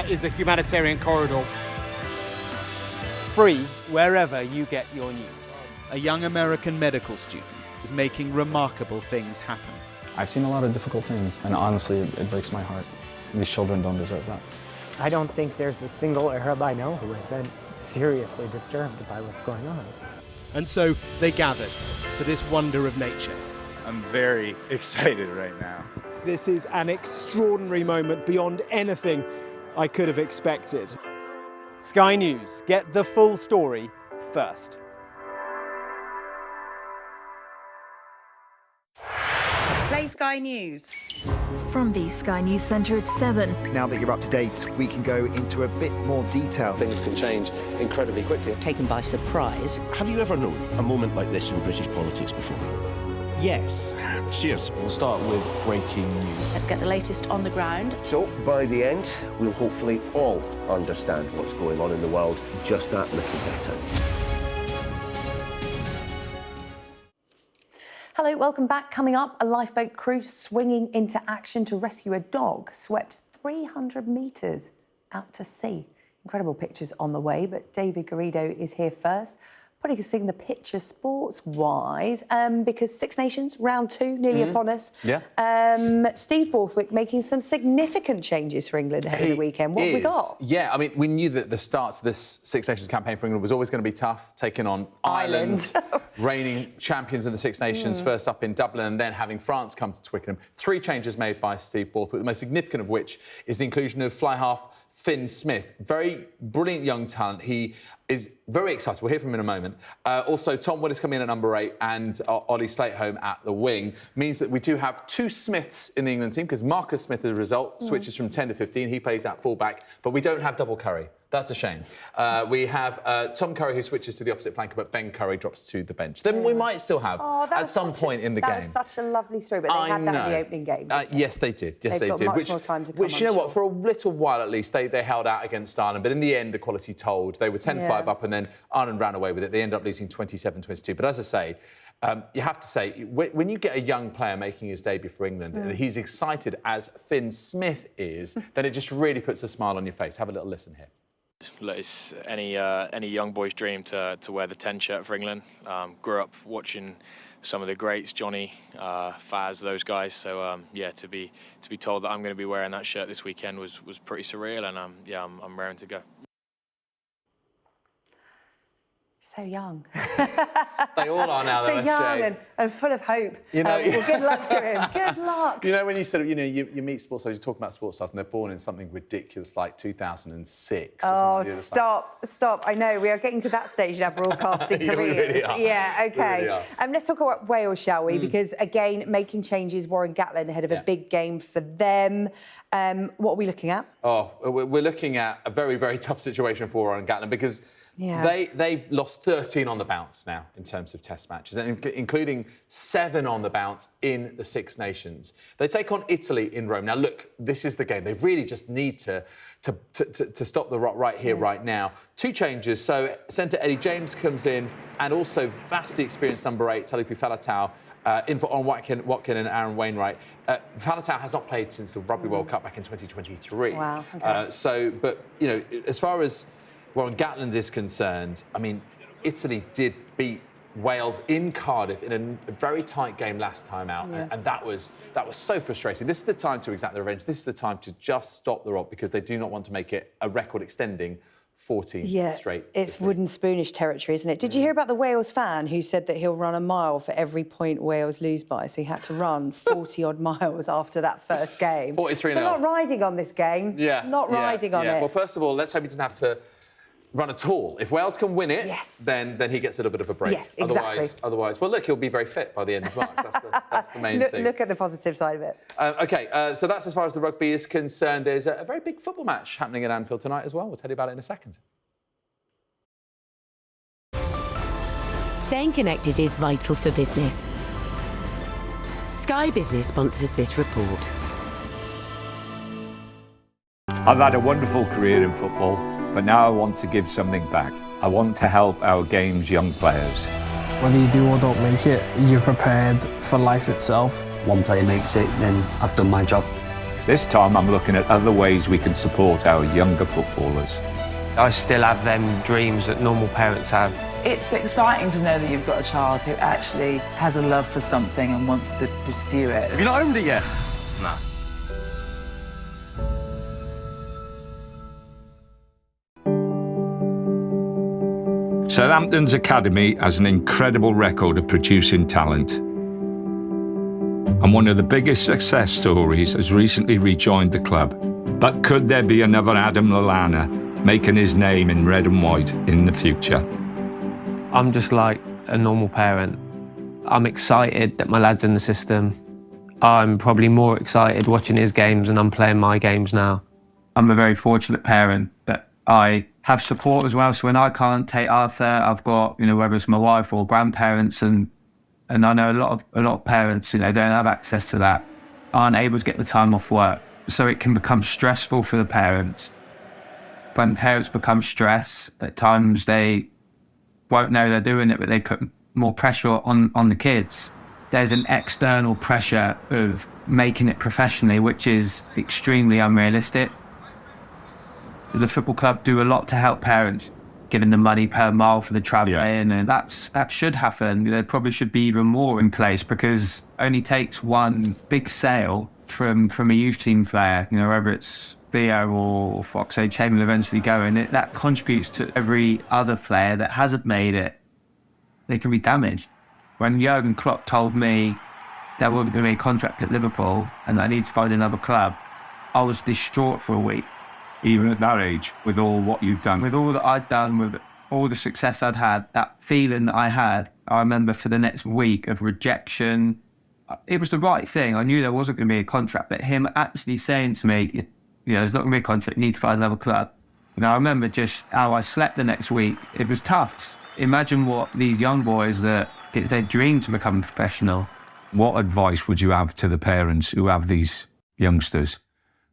is a humanitarian corridor. Free wherever you get your news. A young American medical student is making remarkable things happen. I've seen a lot of difficult things, and honestly, it breaks my heart. These children don't deserve that. I don't think there's a single Arab I know who isn't seriously disturbed by what's going on. And so they gathered for this wonder of nature. I'm very excited right now. This is an extraordinary moment beyond anything I could have expected. Sky News, get the full story first. Play Sky News. From the Sky News Centre at 7. Now that you're up to date, we can go into a bit more detail. Things can change incredibly quickly. Taken by surprise. Have you ever known a moment like this in British politics before? Yes. Cheers. We'll start with breaking news. Let's get the latest on the ground. So, by the end, we'll hopefully all understand what's going on in the world just that little better. Hello, welcome back. Coming up, a lifeboat crew swinging into action to rescue a dog swept 300 metres out to sea. Incredible pictures on the way, but David Garrido is here first, putting us in the picture sports-wise, because Six Nations, round 2, nearly upon us. Yeah. Steve Borthwick making some significant changes for England ahead of the weekend. What have we got? Yeah, I mean, we knew that the start to this Six Nations campaign for England was always going to be tough, taking on Ireland, reigning champions in the Six Nations, first up in Dublin, and then having France come to Twickenham. 3 changes made by Steve Borthwick, the most significant of which is the inclusion of fly half Finn Smith. Very brilliant young talent. He is very excited. We'll hear from him in a moment. Also, Tom Wood is coming in at number 8 and Ollie Slateholme at the wing. Means that we do have 2 Smiths in the England team because Marcus Smith, as a result, switches from 10 to 15. He plays at full-back, but we don't have double Curry. That's a shame. We have Tom Curry, who switches to the opposite flanker, but Ben Curry drops to the bench. Then we might still have, at some point in the game. That's such a lovely story, but they had that in the opening game. Yes, they did. Yes, They've they did. got much more time to come, Which, you know I'm what, sure. for a little while at least, they held out against Ireland, but in the end, the quality told. They were 10-5 up, and then Ireland ran away with it. They ended up losing 27-22. But as I say, you have to say, when you get a young player making his debut for England, and he's excited as Finn Smith is, then it just really puts a smile on your face. Have a little listen here. Look, it's any young boy's dream to wear the 10 shirt for England. Grew up watching some of the greats, Johnny, Faz, those guys. So yeah, to be told that I'm going to be wearing that shirt this weekend was pretty surreal, and yeah, I'm raring to go. So young. They all are now, though, So young and full of hope. You know, well, good luck to him. Good luck. You know, when you sort of, you meet sports stars, you talk about sports stars, and they're born in something ridiculous like 2006. Oh, stop. I know, we are getting to that stage in our broadcasting Yeah, we careers. really are. Yeah, OK. We really are. Let's talk about Wales, shall we? Because, again, making changes, Warren Gatland ahead of a big game for them. What are we looking at? Oh, we're looking at a very, very tough situation for Warren Gatland because they've lost 13 on the bounce now in terms of Test matches, and including 7 on the bounce in the Six Nations. They take on Italy in Rome. Now, look, this is the game. They really just need to stop the rot right here, right now. 2 changes. So centre Eddie James comes in, and also vastly experienced number 8, Talupi Faletau, in for on Watkin and Aaron Wainwright. Faletau has not played since the Rugby World Cup back in 2023. Wow. Okay. But, you know, as far as Warren Gatland is concerned, I mean, Italy did beat Wales in Cardiff in a very tight game last time out, and that was so frustrating. This is the time to exact the revenge. This is the time to just stop the rot because they do not want to make it a record-extending 14 straight. It's wooden spoonish territory, isn't it? Did you hear about the Wales fan who said that he'll run a mile for every point Wales lose by? So he had to run 40-odd miles after that first game. 43 So not riding on this game. Not riding on it. Well, first of all, let's hope he doesn't have to run at all. If Wales can win it, then he gets a little bit of a break. Yes, exactly. Otherwise, well, look, he'll be very fit by the end of March. That's the main thing. Look at the positive side of it. OK, so that's as far as the rugby is concerned. There's a very big football match happening at Anfield tonight as well. We'll tell you about it in a second. Staying connected is vital for business. Sky Business sponsors this report. I've had a wonderful career in football, but now I want to give something back. I want to help our game's young players. Whether you do or don't make it, you're prepared for life itself. One player makes it, then I've done my job. This time I'm looking at other ways we can support our younger footballers. I still have them dreams that normal parents have. It's exciting to know that you've got a child who actually has a love for something and wants to pursue it. Have you not owned it yet? No. Southampton's academy has an incredible record of producing talent. And one of the biggest success stories has recently rejoined the club. But could there be another Adam Lallana making his name in red and white in the future? I'm just like a normal parent. I'm excited that my lad's in the system. I'm probably more excited watching his games than I'm playing my games now. I'm a very fortunate parent that I have support as well. So when I can't take Arthur, I've got, whether it's my wife or grandparents, and I know a lot of parents, don't have access to that, aren't able to get the time off work. So it can become stressful for the parents. When parents become stressed, at times they won't know they're doing it, but they put more pressure on the kids. There's an external pressure of making it professionally, which is extremely unrealistic. The football club do a lot to help parents, giving them money per mile for the travelling, and that should happen. There probably should be even more in place, because it only takes one big sale from a youth team player, whether it's Theo or Foxay Chamberlain eventually going, that contributes to every other player that hasn't made it. They can be damaged. When Jurgen Klopp told me there wasn't going to be a contract at Liverpool and I need to find another club, I was distraught for a week. Even at that age, with all what you've done? With all that I'd done, with all the success I'd had, that feeling that I had, I remember for the next week of rejection. It was the right thing. I knew there wasn't going to be a contract, but him actually saying to me, you know, there's not going to be a contract, you need to find another club. And I remember just how I slept the next week. It was tough. Imagine what these young boys that it's their dream to become professional. What advice would you have to the parents who have these youngsters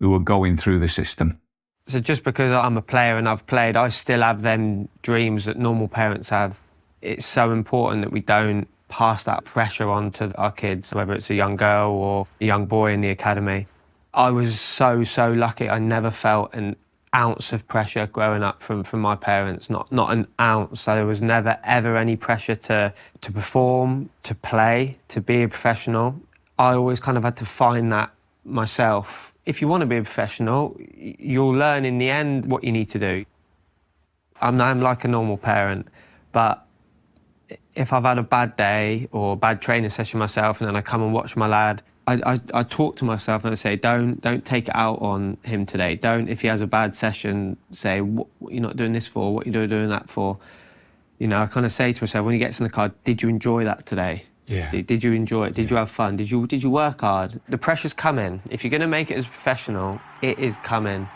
who are going through the system? So just because I'm a player and I've played, I still have them dreams that normal parents have. It's so important that we don't pass that pressure on to our kids, whether it's a young girl or a young boy in the academy. I was so lucky. I never felt an ounce of pressure growing up from my parents, not an ounce. So there was never, ever any pressure to perform, to play, to be a professional. I always kind of had to find that myself. If you want to be a professional, you'll learn in the end what you need to do. I'm like a normal parent, but if I've had a bad day or a bad training session myself and then I come and watch my lad, I talk to myself and I say, don't take it out on him today. Don't, if he has a bad session, say, what you're not doing this for, what you're doing that for. You know, I kind of say to myself, when he gets in the car, did you enjoy that today? Yeah. Did you enjoy it? Did you have fun? Did you work hard? The pressure's coming. If you're going to make it as a professional, it is coming.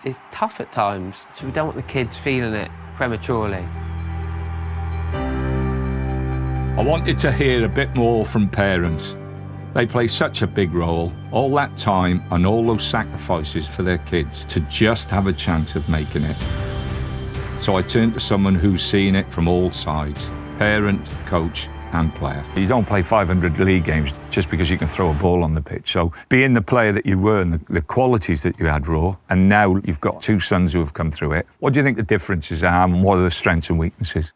It's tough at times, so we don't want the kids feeling it prematurely. I wanted to hear a bit more from parents. They play such a big role, all that time and all those sacrifices for their kids to just have a chance of making it. So I turned to someone who's seen it from all sides, parent, coach and player. You don't play 500 league games just because you can throw a ball on the pitch. So being the player that you were and the qualities that you had raw, and now you've got two sons who have come through it, what do you think the differences are and what are the strengths and weaknesses?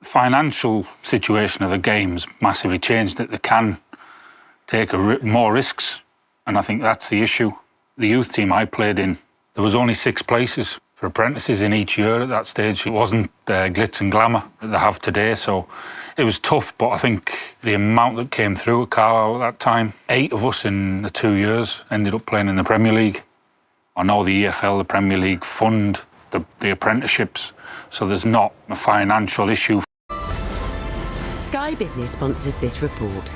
Financial situation of the game's massively changed, that they can take more risks, and I think that's the issue. The youth team I played in, there was only 6 places for apprentices in each year at that stage. It wasn't the glitz and glamour that they have today, so it was tough, but I think the amount that came through at Carlisle at that time, 8 of us in the 2 years ended up playing in the Premier League. I know the EFL, the Premier League, fund the apprenticeships, so there's not a financial issue. Sky Business sponsors this report.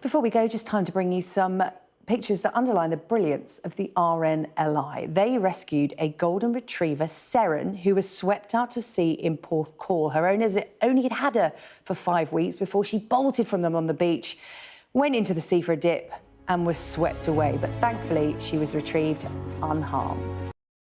Before we go, just time to bring you some pictures that underline the brilliance of the RNLI. They rescued a golden retriever, Seren, who was swept out to sea in Porthcawl. Her owners only had her for 5 weeks before she bolted from them on the beach, went into the sea for a dip and was swept away. But thankfully, she was retrieved unharmed.